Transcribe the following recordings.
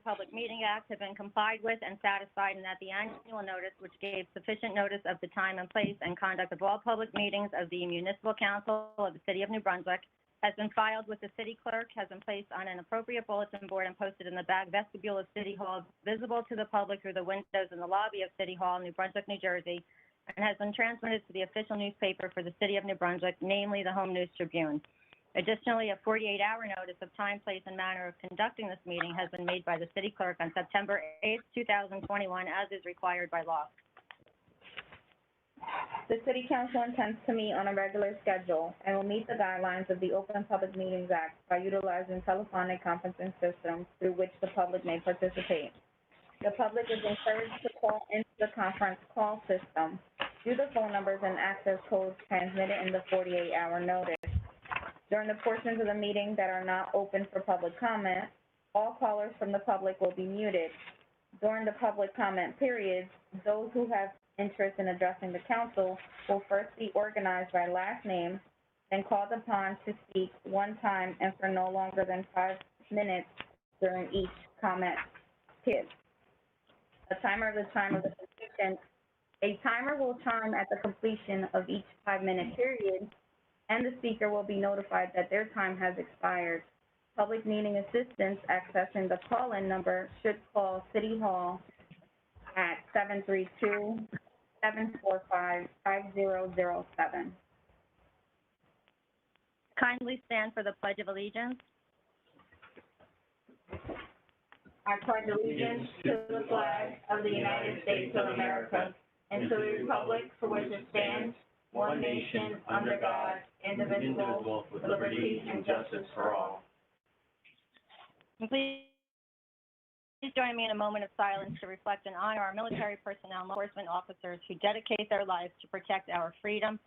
Public Meeting Act have been complied with and satisfied, and that the annual notice, which gave sufficient notice of the time and place and conduct of all public meetings of the Municipal Council of the City of New Brunswick, has been filed with the city clerk, has been placed on an appropriate bulletin board and posted in the back vestibule of City Hall, visible to the public through the windows in the lobby of City Hall, New Brunswick, New Jersey, and has been transmitted to the official newspaper for the City of New Brunswick, namely the Home News Tribune. Additionally, a 48-hour notice of time, place, and manner of conducting this meeting has been made by the city clerk on September 8th, 2021, as is required by law. The City Council intends to meet on a regular schedule and will meet the guidelines of the Open Public Meetings Act by utilizing telephonic conferencing systems through which the public may participate. The public is encouraged to call into the conference call system through the phone numbers and access codes transmitted in the 48-hour notice. During the portions of the meeting that are not open for public comment, all callers from the public will be muted. During the public comment periods, those who have interest in addressing the council will first be organized by last name, then called upon to speak one time and for no longer than 5 minutes during each comment period. A timer will chime at the completion of each 5-minute period, and the speaker will be notified that their time has expired. Public meeting assistants accessing the call-in number should call City Hall at 732-745-5007. Kindly stand for the Pledge of Allegiance. I pledge allegiance to the flag of the United States of America and to the republic for which it stands, one nation, under God, indivisible, with liberty and justice for all. And please join me in a moment of silence to reflect and honor our military personnel and law enforcement officers who dedicate their lives to protect our freedom,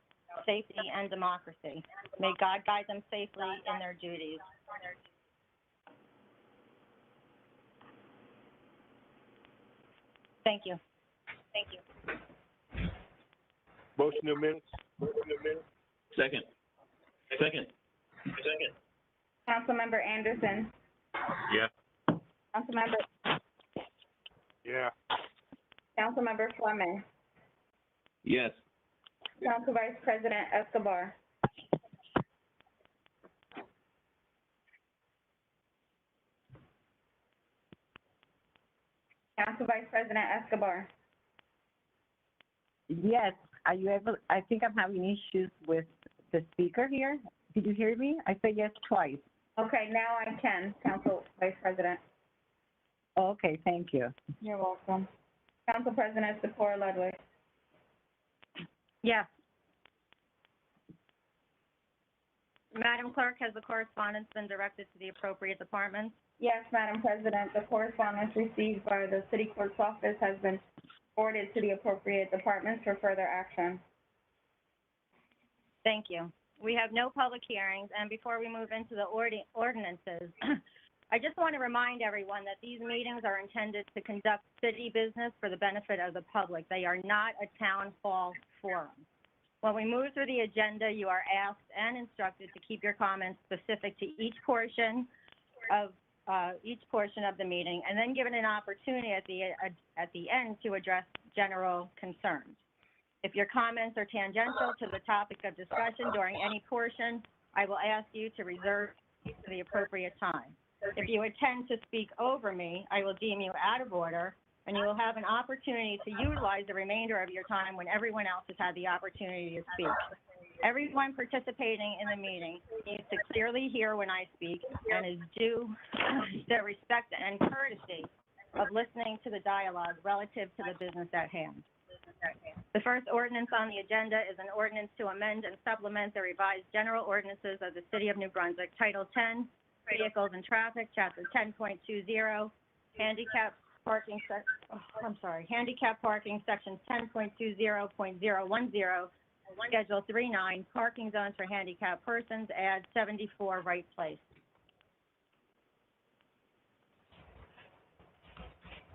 safety, and democracy. May God guide them safely in their duties. Thank you. Thank you. Motion to minutes. Second. Councilmember Anderson. Yeah. Councilmember. Yeah. Councilmember Fleming. Yes. Council Vice President Escobar. Council Vice President Escobar. Yes, are you able, I think I'm having issues with the speaker here. Did you hear me? I said yes twice. Okay, now I can, Council Vice President. Okay, thank you. You're welcome. Council President Sephora Ludwig. Yes. Madam Clerk, has the correspondence been directed to the appropriate departments? Yes, Madam President, the correspondence received by the City Clerk's office has been forwarded to the appropriate departments for further action. Thank you. We have no public hearings, and before we move into the ordinances, I just want to remind everyone that these meetings are intended to conduct city business for the benefit of the public. They are not a town hall forum. When we move through the agenda, you are asked and instructed to keep your comments specific to each portion of the meeting, and then given an opportunity at the end to address general concerns. If your comments are tangential to the topic of discussion during any portion, I will ask you to reserve to the appropriate time. If you intend to speak over me, I will deem you out of order, and you will have an opportunity to utilize the remainder of your time when everyone else has had the opportunity to speak. Everyone participating in the meeting needs to clearly hear when I speak and is due the respect and courtesy of listening to the dialogue relative to the business at hand. The first ordinance on the agenda is an ordinance to amend and supplement the revised general ordinances of the City of New Brunswick, Title 10, Vehicles and Traffic, Chapter 10.20, Handicap Parking, Section 10.20.010, Schedule 3.9, Parking Zones for Handicapped Persons, add 74 Right Place.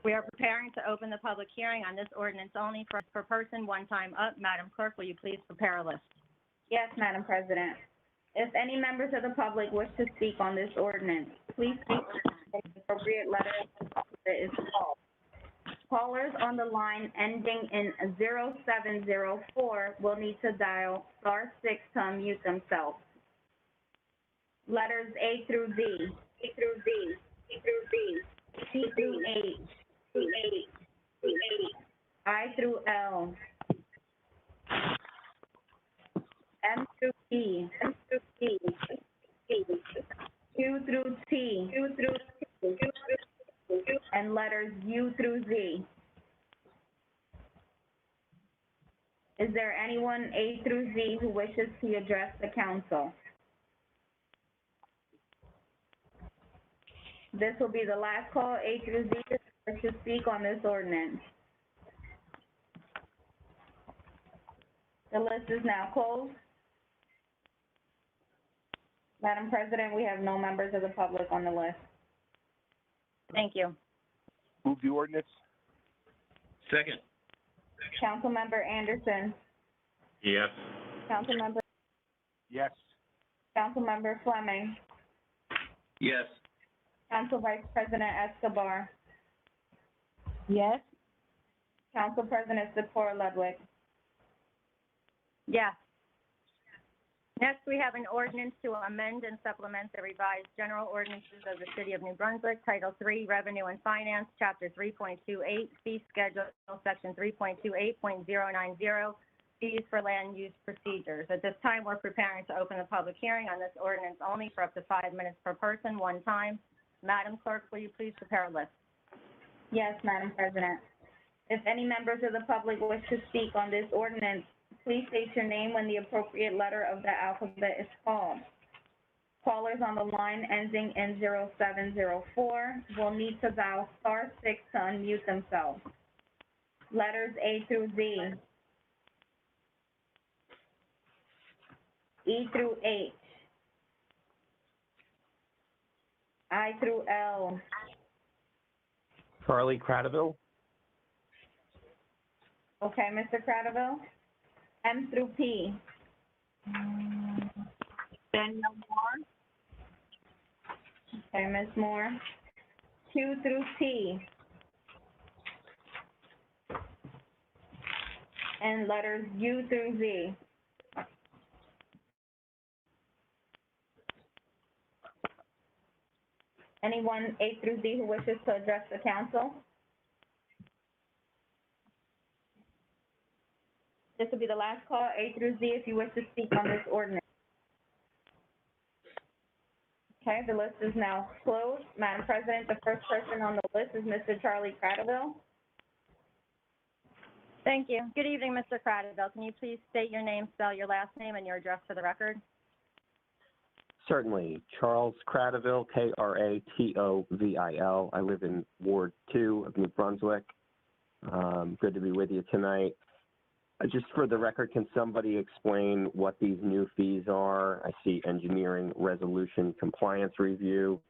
We are preparing to open the public hearing on this ordinance only for per person, one time up. Madam Clerk, will you please prepare a list? Yes, Madam President. If any members of the public wish to speak on this ordinance, please speak in the appropriate letter Callers on the line ending in 0704 will need to dial *6 to unmute themselves. Letters A through Z, C through H, I through L, M through P, Q through T, and letters U through Z. Is there anyone A through Z who wishes to address the council? This will be the last call, A through Z, to speak on this ordinance. The list is now closed. Madam President, we have no members of the public on the list. Thank you. Move the ordinance. Second. Councilmember Anderson, Yes. Councilmember, Yes. Councilmember Fleming, Yes. Council Vice President Escobar, Yes? Council President Zipporah Ludwig. Yes. Next, we have an ordinance to amend and supplement the revised general ordinances of the City of New Brunswick, Title III, Revenue and Finance, Chapter 3.28, Fee Schedule, Section 3.28.090, Fees for Land Use Procedures. At this time, we're preparing to open the public hearing on this ordinance only for up to 5 minutes per person, one time. Madam Clerk, will you please prepare a list? Yes, Madam President. If any members of the public wish to speak on this ordinance, please state your name when the appropriate letter of the alphabet is called. Callers on the line ending in 0704 will need to dial *6 to unmute themselves. Letters A through Z, E through H, I through L, Charlie Cradaville. okay, Mr. Cradaville, M through P, Danielle Moore, okay, Ms. Moore, Q through T, and letters U through Z. Anyone A through Z who wishes to address the council? This will be the last call, A through Z, if you wish to speak on this ordinance. Okay, the list is now closed. Madam President, the first person on the list is Mr. Charlie Cradaville. Thank you. Good evening, Mr. Cradaville. Can you please state your name, spell your last name, and your address for the record? Certainly. Charles Cradaville, Kratovil. I live in Ward 2 of New Brunswick. Good to be with you tonight. Just for the record, can somebody explain what these new fees are? I see engineering resolution compliance review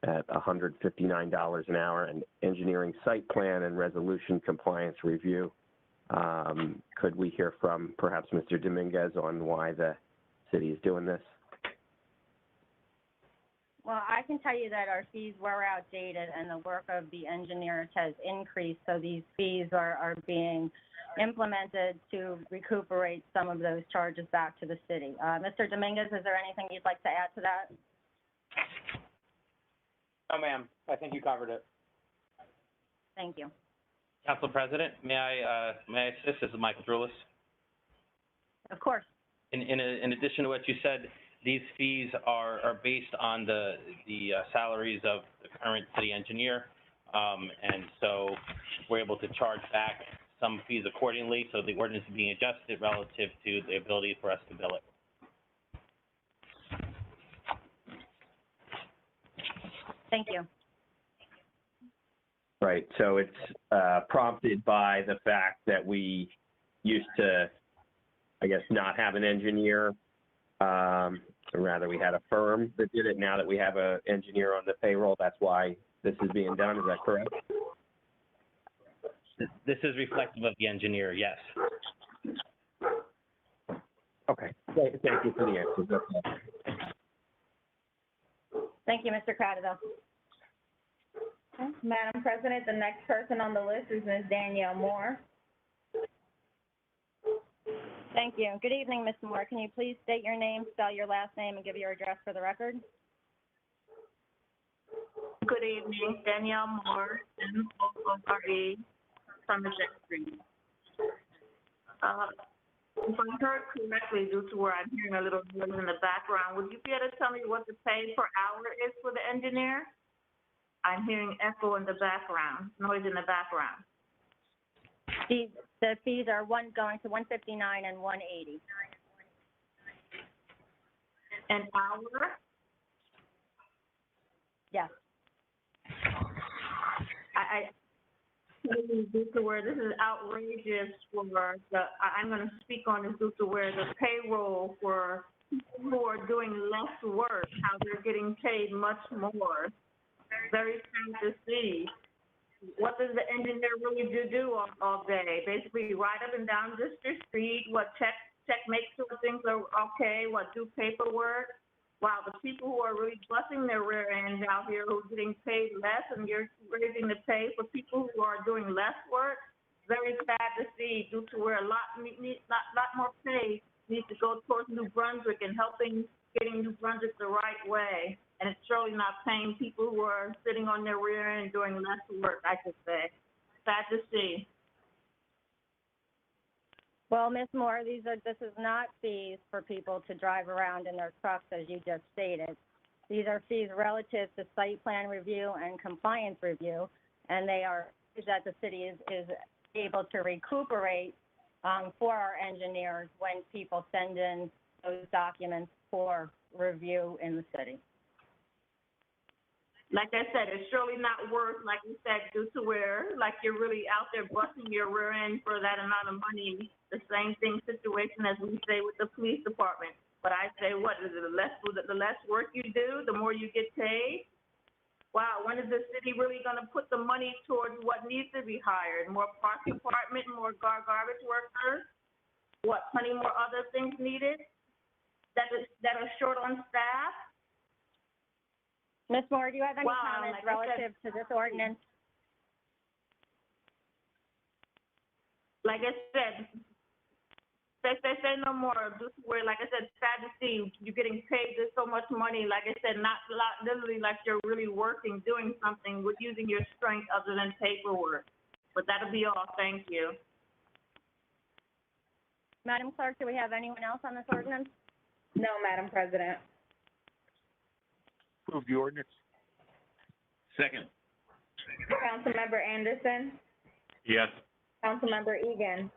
at $159 an hour and engineering site plan and resolution compliance review. Could we hear from perhaps Mr. Dominguez on why the city is doing this? Well, I can tell you that our fees were outdated and the work of the engineers has increased, so these fees are being implemented to recuperate some of those charges back to the city. Mr. Dominguez, is there anything you'd like to add to that? No, ma'am. I think you covered it. Thank you. Council President, may I assist? This is Michael Drulis. Of course. In addition to what you said, these fees are based on the salaries of the current city engineer, and so we're able to charge back some fees accordingly, so the ordinance is being adjusted relative to the ability for us to bill it. Thank you. Right, so it's prompted by the fact that we used to, I guess, not have an engineer, or rather we had a firm that did it. Now that we have an engineer on the payroll, that's why this is being done, is that correct? This is reflective of the engineer, yes. Okay, thank you for the answers. That's all. Thank you, Mr. Cradaville. Okay. Madam President, the next person on the list is Ms. Danielle Moore. Thank you. Good evening, Ms. Moore. Can you please state your name, spell your last name, and give your address for the record? Good evening, Danielle Moore, M-O-O-R-E, Somerset Street. If I heard correctly, due to where I'm hearing a little noise in the background, would you be able to tell me what the pay per hour is for the engineer? I'm hearing echo in the background, noise in the background. The fees are going to $159 and $180. An hour? Yes. Due to where this is outrageous for I'm going to speak on this due to where the payroll for people who are doing less work, how they're getting paid much more. Very sad to see. What does the engineer really do all day? Basically ride up and down the street, check, make sure things are okay, do paperwork. Wow, the people who are really busting their rear ends out here who are getting paid less, and you're raising the pay for people who are doing less work, very sad to see, due to where a lot more pay needs to go towards New Brunswick and getting New Brunswick the right way. And it's surely not paying people who are sitting on their rear end doing less work, I should say. Sad to see. Well, Ms. Moore, this is not fees for people to drive around in their trucks, as you just stated. These are fees relative to site plan review and compliance review, and they are fees that the city is able to recuperate for our engineers when people send in those documents for review in the city. Like I said, it's surely not worth, like you said, due to where, like you're really out there busting your rear end for that amount of money. The same situation as we say with the police department. But I say, what is it? The less work you do, the more you get paid. Wow, when is the city really going to put the money towards what needs to be hired? More park department, more garbage workers? What? Plenty more other things needed that are short on staff. Ms. Moore, do you have any Wow, comments like relative to this ordinance? Like I said, say no more. Just where, like I said, sad to see you getting paid this so much money. Like I said, not literally like you're really working, doing something with using your strength other than paperwork. But that'll be all. Thank you. Madam Clerk, do we have anyone else on this ordinance? No, Madam President. Move the ordinance. Second. Councilmember Anderson. Yes. Councilmember Egan.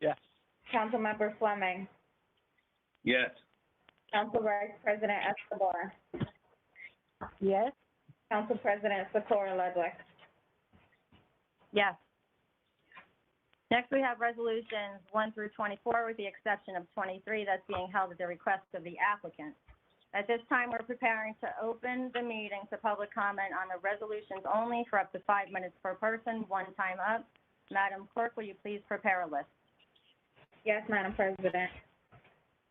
Yes. Councilmember Fleming. Yes. Council Vice President Escobar. Yes? Council President Socorro Ludwig. Yes. Next, we have resolutions 1 through 24, with the exception of 23, that's being held at the request of the applicant. At this time, we're preparing to open the meeting to public comment on the resolutions only for up to 5 minutes per person, one time up. Madam Clerk, will you please prepare a list? Yes, Madam President.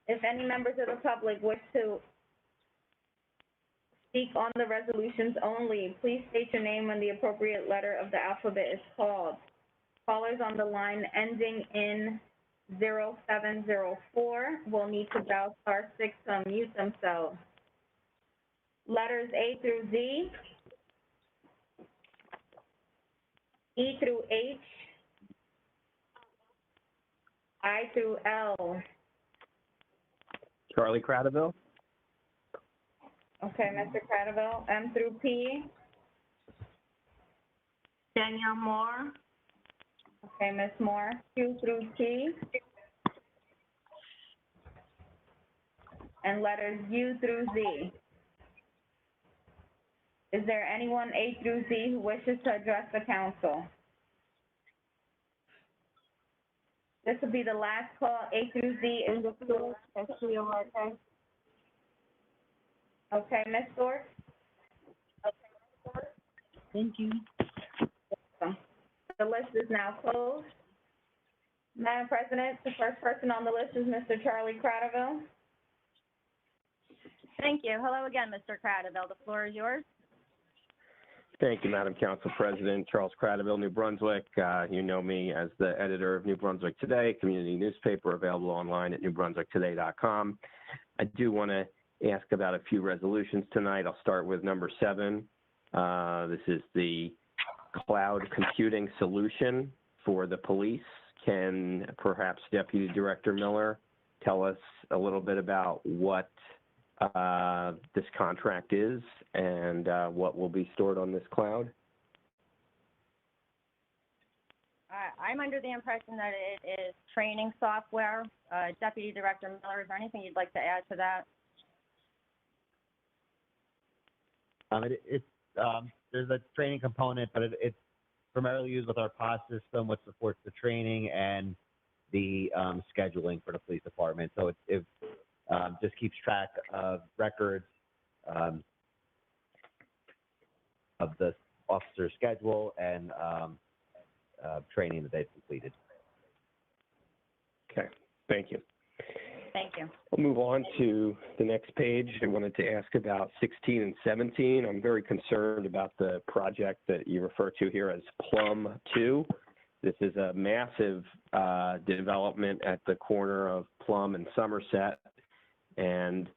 If any members of the public wish to speak on the resolutions only, please state your name when the appropriate letter of the alphabet is called. Callers on the line ending in 0704 will need to dial *6 to unmute themselves. Letters A through Z, E through H, I through L. Charlie Cradaville? Okay, Mr. Cradaville. M through P. Danielle Moore. Okay, Ms. Moore. Q through T. And letters U through Z. Is there anyone A through Z who wishes to address the council? This will be the last call. A through Z is the floor. Okay, Ms. Thorpe? Thank you. The list is now closed. Madam President, the first person on the list is Mr. Charlie Cradaville. Thank you. Hello again, Mr. Cradaville. The floor is yours. Thank you, Madam Council President. Charles Cradaville, New Brunswick. You know me as the editor of New Brunswick Today, community newspaper available online at newbrunswicktoday.com. I do want to ask about a few resolutions tonight. I'll start with number 7. This is the cloud computing solution for the police. Can perhaps Deputy Director Miller tell us a little bit about what this contract is and what will be stored on this cloud? I'm under the impression that it is training software. Deputy Director Miller, is there anything you'd like to add to that? There's a training component, but it's primarily used with our POS system, which supports the training and the scheduling for the police department. So it just keeps track of records of the officer's schedule and training that they've completed. Okay, thank you. Thank you. We'll move on to the next page. I wanted to ask about 16 and 17. I'm very concerned about the project that you refer to here as Plum 2. This is a massive development at the corner of Plum and Somerset. And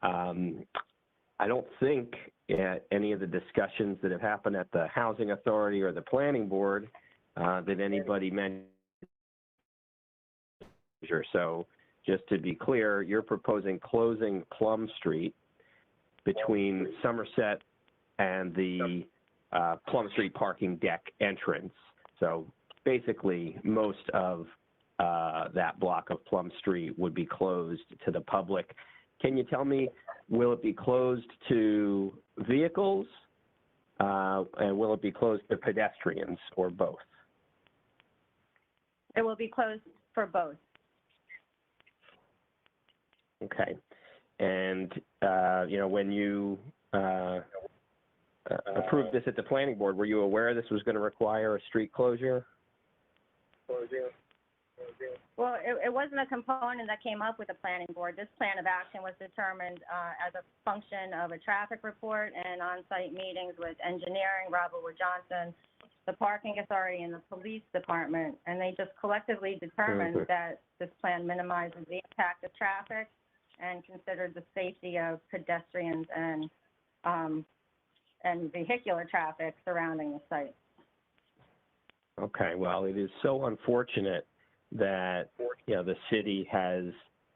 I don't think at any of the discussions that have happened at the Housing Authority or the Planning Board that anybody mentioned. So just to be clear, you're proposing closing Plum Street between Somerset and the Plum Street parking deck entrance. So basically, most of that block of Plum Street would be closed to the public. Can you tell me, will it be closed to vehicles and will it be closed to pedestrians or both? It will be closed for both. Okay. And, when you approved this at the planning board, were you aware this was going to require a street closure? Well, it wasn't a component that came up with the planning board. This plan of action was determined as a function of a traffic report and on-site meetings with engineering, Robert Wood Johnson, the parking authority, and the police department. And they just collectively determined that this plan minimizes the impact of traffic and considered the safety of pedestrians and vehicular traffic surrounding the site. Okay, well, it is so unfortunate that, the city has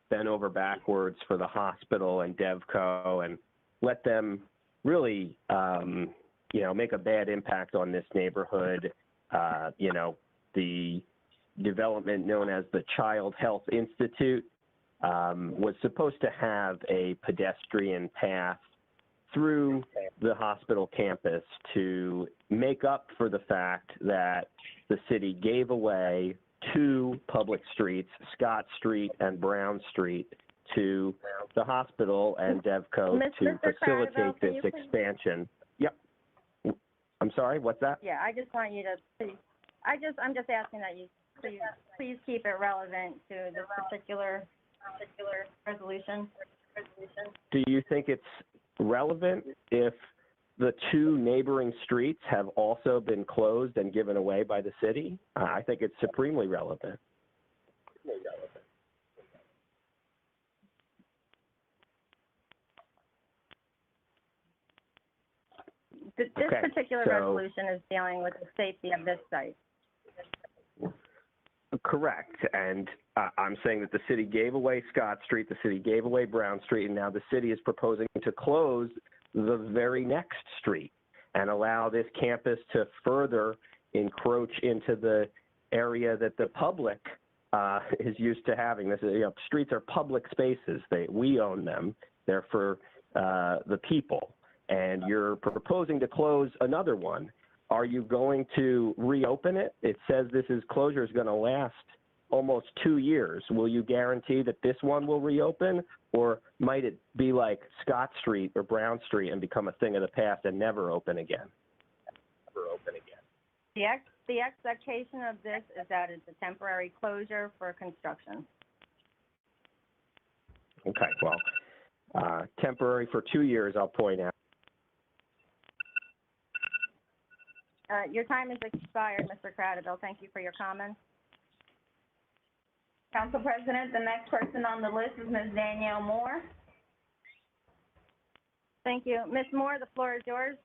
bent over backwards for the hospital and Devco and let them really, make a bad impact on this neighborhood. The development known as the Child Health Institute was supposed to have a pedestrian path through the hospital campus to make up for the fact that the city gave away 2 public streets, Scott Street and Brown Street, to the hospital and Devco to Mr. facilitate Cradaville, this expansion. Yep. I'm sorry, what's that? Yeah, I just want you to please, I'm just asking that you please keep it relevant to this particular resolution. Do you think it's relevant if the 2 neighboring streets have also been closed and given away by the city? I think it's supremely relevant. This particular resolution is dealing with the safety of this site. Correct. And I'm saying that the city gave away Scott Street, the city gave away Brown Street, and now the city is proposing to close the very next street and allow this campus to further encroach into the area that the public is used to having. This is, streets are public spaces. We own them. They're for the people. And you're proposing to close another one. Are you going to reopen it? It says this closure is going to last almost 2 years. Will you guarantee that this one will reopen, or might it be like Scott Street or Brown Street and become a thing of the past and never open again? The expectation of this is that it's a temporary closure for construction. Okay, well, temporary for 2 years, I'll point out. Your time has expired, Mr. Cradaville. Thank you for your comments. Council President, the next person on the list is Ms. Danielle Moore. Thank you. Ms. Moore, the floor is yours.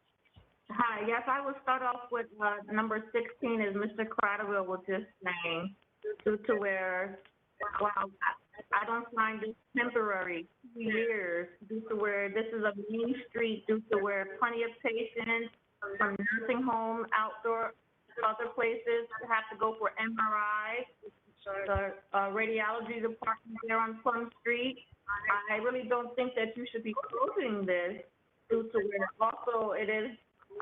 Hi, yes, I will start off with, number 16, as Mr. Cradaville was just saying, due to where, well, I don't find this temporary, 2 years, due to where this is a main street, due to where plenty of patients from nursing home, outdoor, other places have to go for MRI. The radiology department there on Plum Street. I really don't think that you should be closing this due to where also it is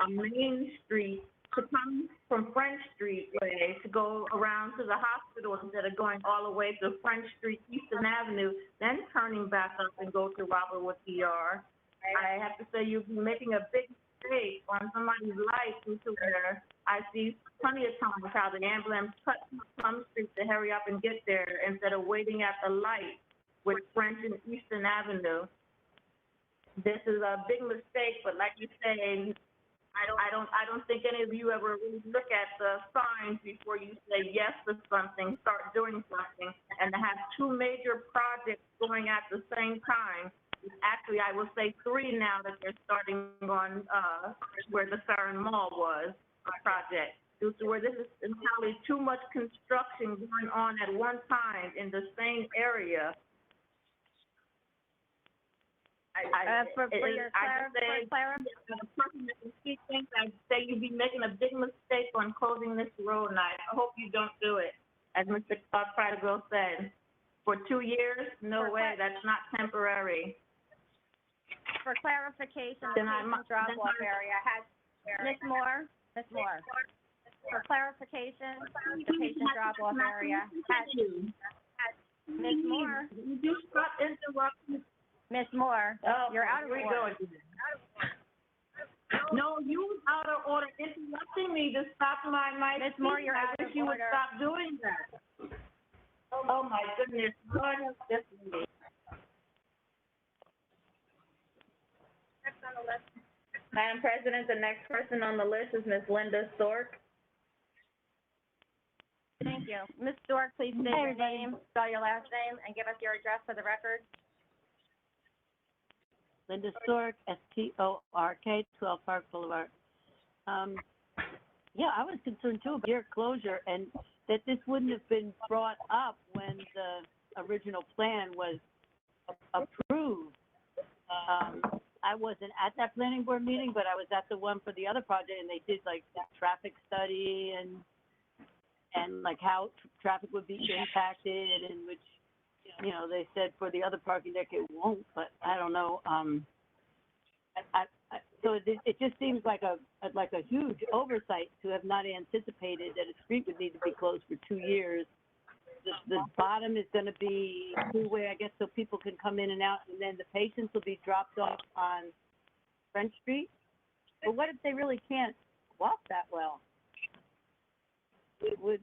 a main street to come from French Street way to go around to the hospital instead of going all the way to French Street, Eastern Avenue, then turning back up and go to Robert Wood ER. I have to say you've been making a big mistake on somebody's life due to where I see plenty of times how the ambulance cuts Plum Street to hurry up and get there instead of waiting at the light with French and Eastern Avenue. This is a big mistake, but like you say, I don't think any of you ever really look at the signs before you say yes to something, start doing something, and to have two major projects going at the same time. Actually, I will say 3 now that they're starting on where the Sarin Mall was a project. Due to where this is entirely too much construction going on at one time in the same area. For your clarification, the person that can see things, I'd say you'd be making a big mistake on closing this road, and I hope you don't do it. As Mr. Cradaville said, for 2 years, no way, that's not temporary. for clarification, the patient drop-off area has, Ms. Moore, for clarification, the patient drop-off area has, Ms. Moore. You stop interrupting. Ms. Moore, you're out of order. No, you out of order, interrupting me to stop my Ms. Moore, you're out I of wish you would order. stop doing that. Oh, my goodness, Lord have mercy. Madam President, the next person on the list is Ms. Linda Stork. Thank you. Ms. Stork, please state your name, spell your last name, and give us your address for the record. Linda Stork, S-T-O-R-K, 12 Park Boulevard. Yeah, I was concerned too about your closure and that this wouldn't have been brought up when the original plan was approved. I wasn't at that planning board meeting, but I was at the one for the other project, and they did like that traffic study and like how traffic would be impacted, and which, you know, they said for the other parking deck it won't, but I don't know. So it just seems like a huge oversight to have not anticipated that a street would need to be closed for 2 years. The bottom is going to be two-way, I guess, so people can come in and out, and then the patients will be dropped off on French Street. But what if they really can't walk that well? Would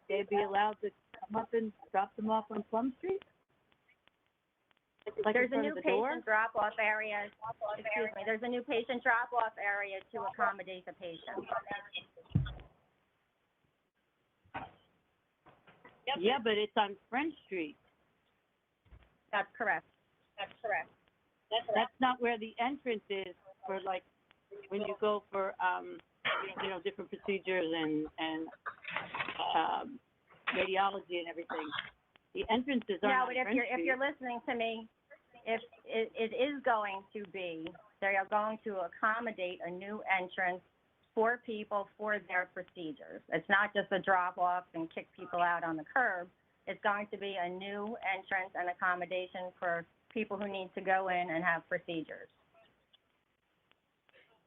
they be allowed to come up and drop them off on Plum Street? Like There's a new the door? patient drop-off area, excuse me, there's a new patient drop-off area to accommodate the patient. Yeah, but it's on French Street. That's correct. That's not where the entrance is for, like, when you go for, you know, different procedures and radiology and everything. The entrances are No, on but French Street. if you're listening to me, if it is going to be, they are going to accommodate a new entrance for people for their procedures. It's not just a drop-off and kick people out on the curb. It's going to be a new entrance and accommodation for people who need to go in and have procedures.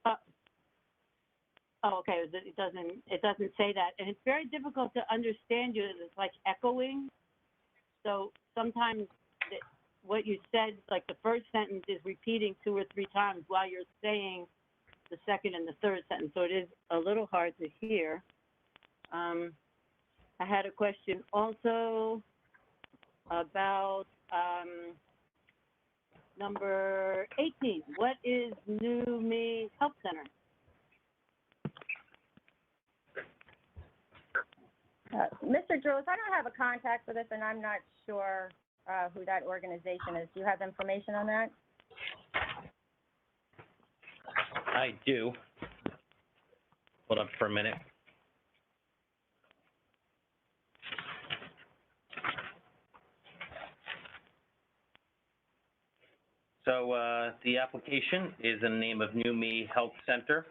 Oh, okay. It doesn't say that, and it's very difficult to understand you. It's like echoing. So sometimes what you said, like the first sentence, is repeating 2 or 3 times while you're saying the second and the third sentence. So it is a little hard to hear. I had a question also about number 18. What is New Me Health Center? Mr. Drews, I don't have a contact for this, and I'm not sure who that organization is. Do you have information on that? I do. Hold up for a minute. So the application is in the name of New Me Health Center.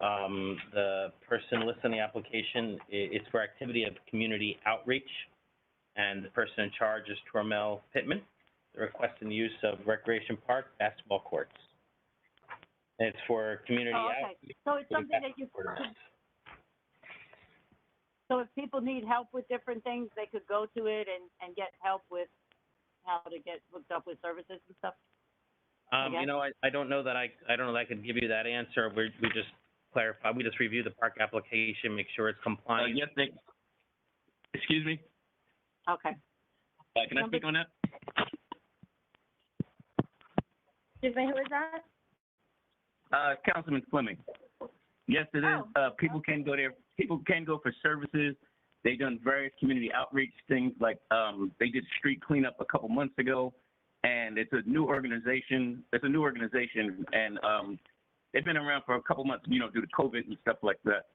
The person listed in the application is for activity of community outreach, and the person in charge is Tormel Pittman. They're requesting the use of Recreation Park basketball courts. And it's for community outreach. So it's something that you, so if people need help with different things, they could go to it and get help with how to get hooked up with services and stuff? You know, I don't know that I don't know that I could give you that answer. We just clarify. We just review the park application, make sure it's compliant. Yes, excuse me? Okay. Can I speak on that? Excuse me, who is that? Councilman Fleming. Yes, it is. People can go there. People can go for services. They've done various community outreach things, like they did street cleanup a couple months ago, and it's a new organization. And they've been around for a couple months, you know, due to COVID and stuff like that.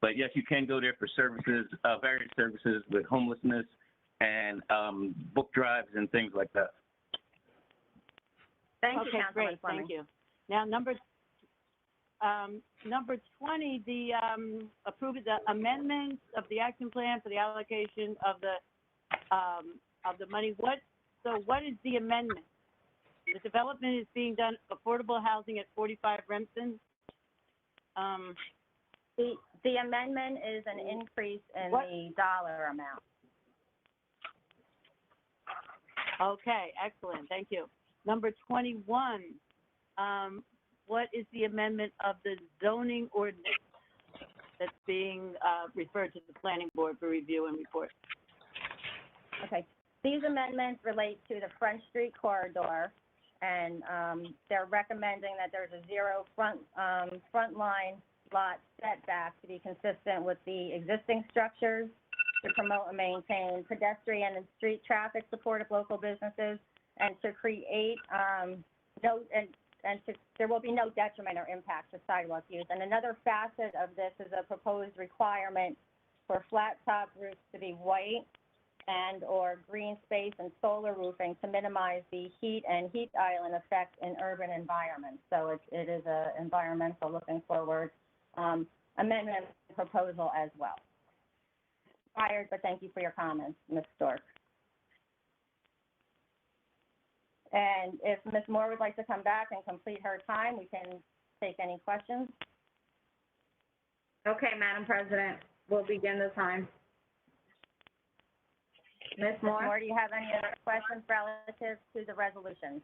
But yes, you can go there for services, various services with homelessness and book drives and things like that. Thank you, Okay, Councilman great, Fleming. thank you. Now, number 20, the approve the amendments of the action plan for the allocation of the money. What is the amendment? The development is being done, affordable housing at 45 Remsen. The amendment is an increase in the dollar amount. Okay, excellent, thank you. Number 21, what is the amendment of the zoning ordinance that's being referred to the planning board for review and report? Okay. These amendments relate to the Front Street corridor, and they're recommending that there's a zero front line lot setback to be consistent with the existing structures, to promote and maintain pedestrian and street traffic support of local businesses, and to create there will be no detriment or impact to sidewalk use. And another facet of this is a proposed requirement for flat top roofs to be white and or green space and solar roofing to minimize the heat and heat island effect in urban environments. So it is a environmental looking forward amendment proposal as well. Fired, but thank you for your comments, Ms. Stork. And if Ms. Moore would like to come back and complete her time, we can take any questions. Okay, Madam President, we'll begin the time. Ms. Ms. Moore? Moore, do you have any other questions relative to the resolution?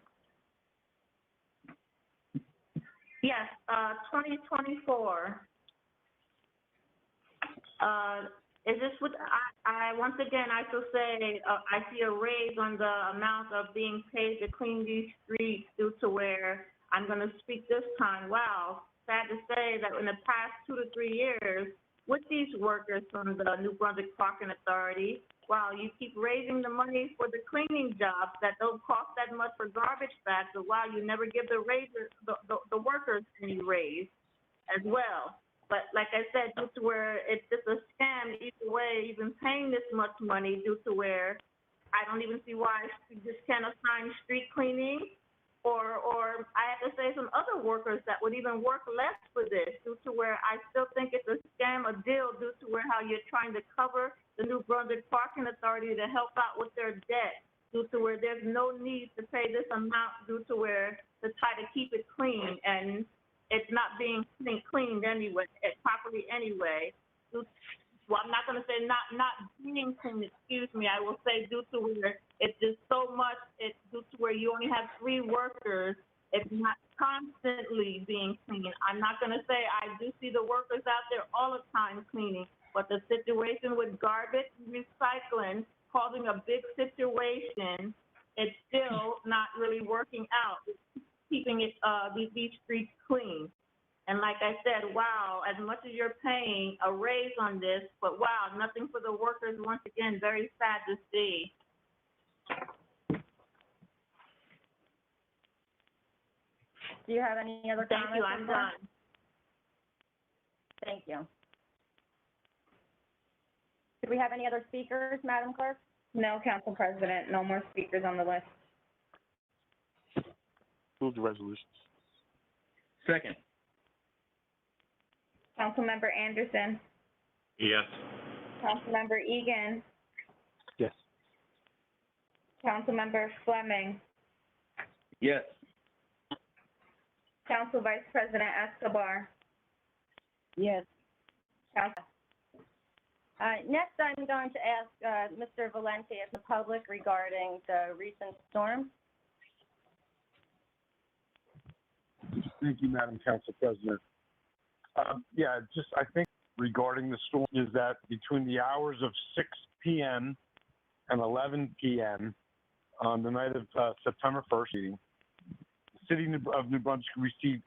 Yes, 2024. Is this what, I once again, I shall say, I see a raise on the amount of being paid to clean these streets due to where, I'm going to speak this time, wow, sad to say that in the past 2 to 3 years, with these workers from the New Brunswick Parking Authority, wow, you keep raising the money for the cleaning jobs that don't cost that much for garbage bags, but wow, you never give the workers any raise as well. But like I said, due to where it's just a scam either way, even paying this much money due to where I don't even see why you just can't assign street cleaning or I have to say some other workers that would even work less for this due to where I still think it's a scam, a deal due to where how you're trying to cover the New Brunswick Parking Authority to help out with their debt due to where there's no need to pay this amount due to where to try to keep it clean and it's not being cleaned anyway, properly anyway. Well, I'm not going to say not being clean, excuse me. I will say due to where it's just so much, it's due to where you only have 3 workers. It's not constantly being cleaned. I'm not going to say I do see the workers out there all the time cleaning, but the situation with garbage recycling causing a big situation, it's still not really working out. Keeping it these streets clean, And like I said, wow, as much as you're paying a raise on this, but wow, nothing for the workers, once again, very sad to see. Do you have any other comments? Thank you, I'm done. Thank you. Do we have any other speakers, Madam Clerk? No, Council President, no more speakers on the list. Move the resolutions. Second. Councilmember Anderson, Yes. Councilmember Egan, Yes. Councilmember Fleming, Yes. Council Vice President Escobar, Yes. Council. Next, I'm going to ask Mr. Valenti of the public regarding the recent storm. Thank you, Madam Council President. I think regarding the storm is that between the hours of 6 p.m. and 11 p.m. on the night of September 1st meeting, the city of New Brunswick received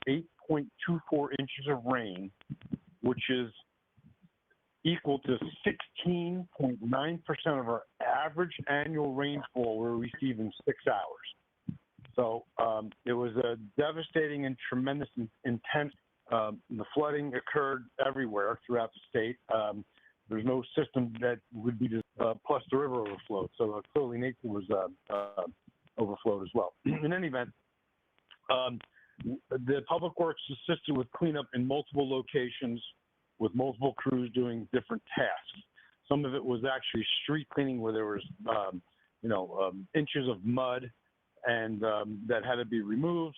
8.24 inches of rain, which is equal to 16.9% of our average annual rainfall we're receiving in 6 hours. So it was a devastating and tremendous, intense. The flooding occurred everywhere throughout the state. There's no system that would be plus the river overflowed. So clearly nature was overflowed as well. In any event, the Public Works assisted with cleanup in multiple locations with multiple crews doing different tasks. Some of it was actually street cleaning where there was, inches of mud and that had to be removed.